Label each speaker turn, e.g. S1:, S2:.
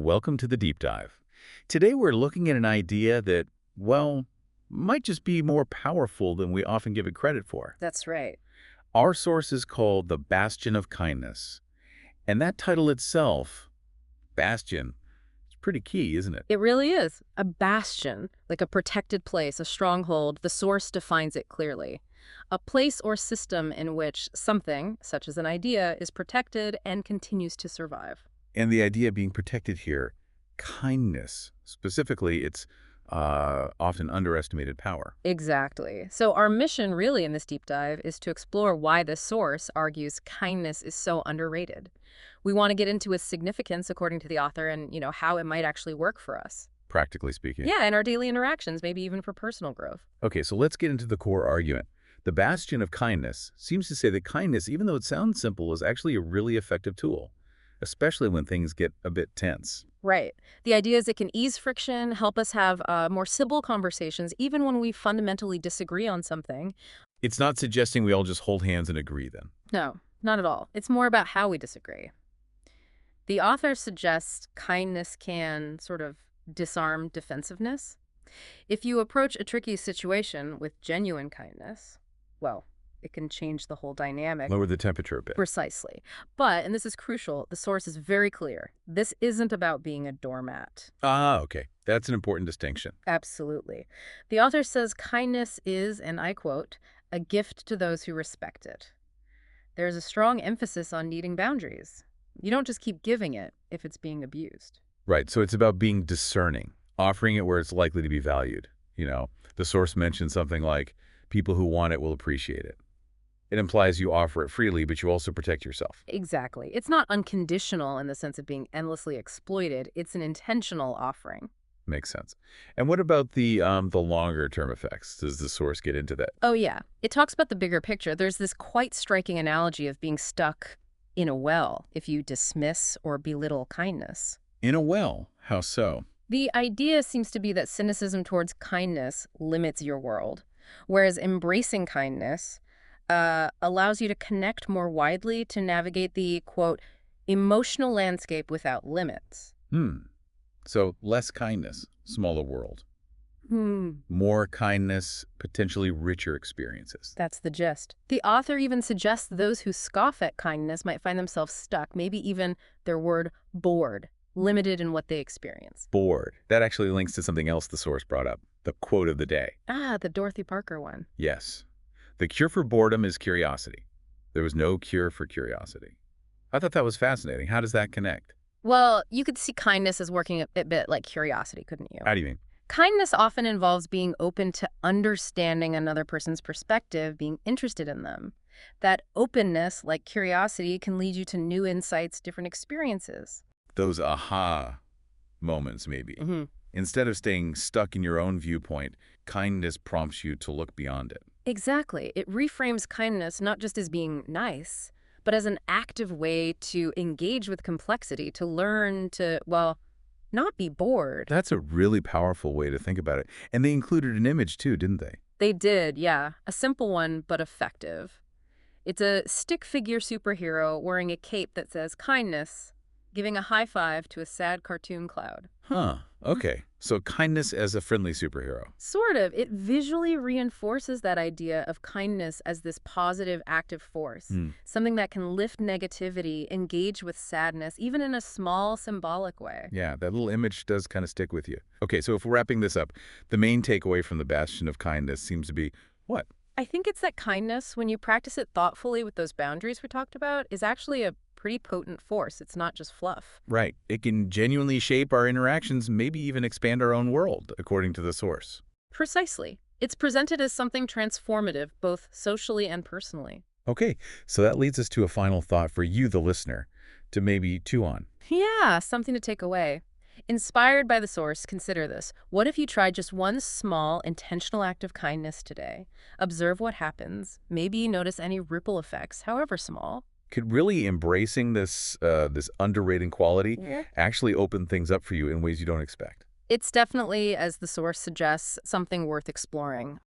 S1: welcome to the deep dive. Today we're looking at an idea that, well, might just be more powerful than we often give it credit for.
S2: That's right.
S1: Our source is called the Bastion of Kindness, and that title itself, Bastion, is pretty key, isn't it?
S2: It really is. A bastion, like a protected place, a stronghold. The source defines it clearly. A place or system in which something, such as an idea, is protected and continues to survive.
S1: And the idea being protected here, kindness, specifically, it's often underestimated power.
S2: Exactly. So our mission really in this deep dive is to explore why the source argues kindness is so underrated. We want to get into its significance according to the author and, how it might actually work for us.
S1: Practically speaking.
S2: Yeah, in our daily interactions, maybe even for personal growth.
S1: Okay, so let's get into the core argument. The Bastion of Kindness seems to say that kindness, even though it sounds simple, is actually a really effective tool, especially when things get a bit tense.
S2: Right. The idea is it can ease friction, help us have more civil conversations, even when we fundamentally disagree on something.
S1: It's not suggesting we all just hold hands and agree then.
S2: No, not at all. It's more about how we disagree. The author suggests kindness can sort of disarm defensiveness. If you approach a tricky situation with genuine kindness, well, it can change the whole dynamic.
S1: Lower the temperature a bit.
S2: Precisely. But, and this is crucial, the source is very clear. This isn't about being a doormat.
S1: Ah, okay. That's an important distinction.
S2: Absolutely. The author says kindness is, and I quote, a gift to those who respect it. There's a strong emphasis on needing boundaries. You don't just keep giving it if it's being abused.
S1: Right, so it's about being discerning, offering it where it's likely to be valued. The source mentions something like, people who want it will appreciate it. It implies you offer it freely, but you also protect yourself.
S2: Exactly. It's not unconditional in the sense of being endlessly exploited. It's an intentional offering.
S1: Makes sense. And what about the longer-term effects? Does the source get into that?
S2: Oh, yeah. It talks about the bigger picture. There's this quite striking analogy of being stuck in a well if you dismiss or belittle kindness.
S1: In a well? How so?
S2: The idea seems to be that cynicism towards kindness limits your world, whereas embracing kindness allows you to connect more widely to navigate the, quote, emotional landscape without limits.
S1: So less kindness, smaller world. More kindness, potentially richer experiences.
S2: That's the gist. The author even suggests those who scoff at kindness might find themselves stuck, maybe even their word bored, limited in what they experience.
S1: Bored. That actually links to something else the source brought up, the quote of the day.
S2: Ah, the Dorothy Parker one.
S1: Yes. The cure for boredom is curiosity. There was no cure for curiosity. I thought that was fascinating. How does that connect?
S2: Well, you could see kindness as working a bit like curiosity, couldn't you?
S1: How do you mean?
S2: Kindness often involves being open to understanding another person's perspective, being interested in them. That openness, like curiosity, can lead you to new insights, different experiences.
S1: Those aha moments, maybe. Instead of staying stuck in your own viewpoint, kindness prompts you to look beyond it.
S2: Exactly. It reframes kindness not just as being nice, but as an active way to engage with complexity, to learn to, well, not be bored.
S1: That's a really powerful way to think about it. And they included an image too, didn't they?
S2: They did, yeah. A simple one, but effective. It's a stick figure superhero wearing a cape that says kindness, giving a high five to a sad cartoon cloud.
S1: Huh. Okay. So kindness as a friendly superhero.
S2: Sort of. It visually reinforces that idea of kindness as this positive, active force, something that can lift negativity, engage with sadness, even in a small, symbolic way.
S1: Yeah, that little image does kind of stick with you. Okay, so if we're wrapping this up, the main takeaway from the Bastion of Kindness seems to be what?
S2: I think it's that kindness, when you practice it thoughtfully with those boundaries we talked about, is actually a pretty potent force. It's not just fluff.
S1: Right. It can genuinely shape our interactions, maybe even expand our own world, according to the source.
S2: Precisely. It's presented as something transformative, both socially and personally.
S1: Okay, so that leads us to a final thought for you, the listener, to maybe chew on.
S2: Yeah, something to take away. Inspired by the source, consider this. What if you tried just one small, intentional act of kindness today? Observe what happens. Maybe notice any ripple effects, however small.
S1: Could really embracing this underrated quality actually open things up for you in ways you don't expect?
S2: It's definitely, as the source suggests, something worth exploring.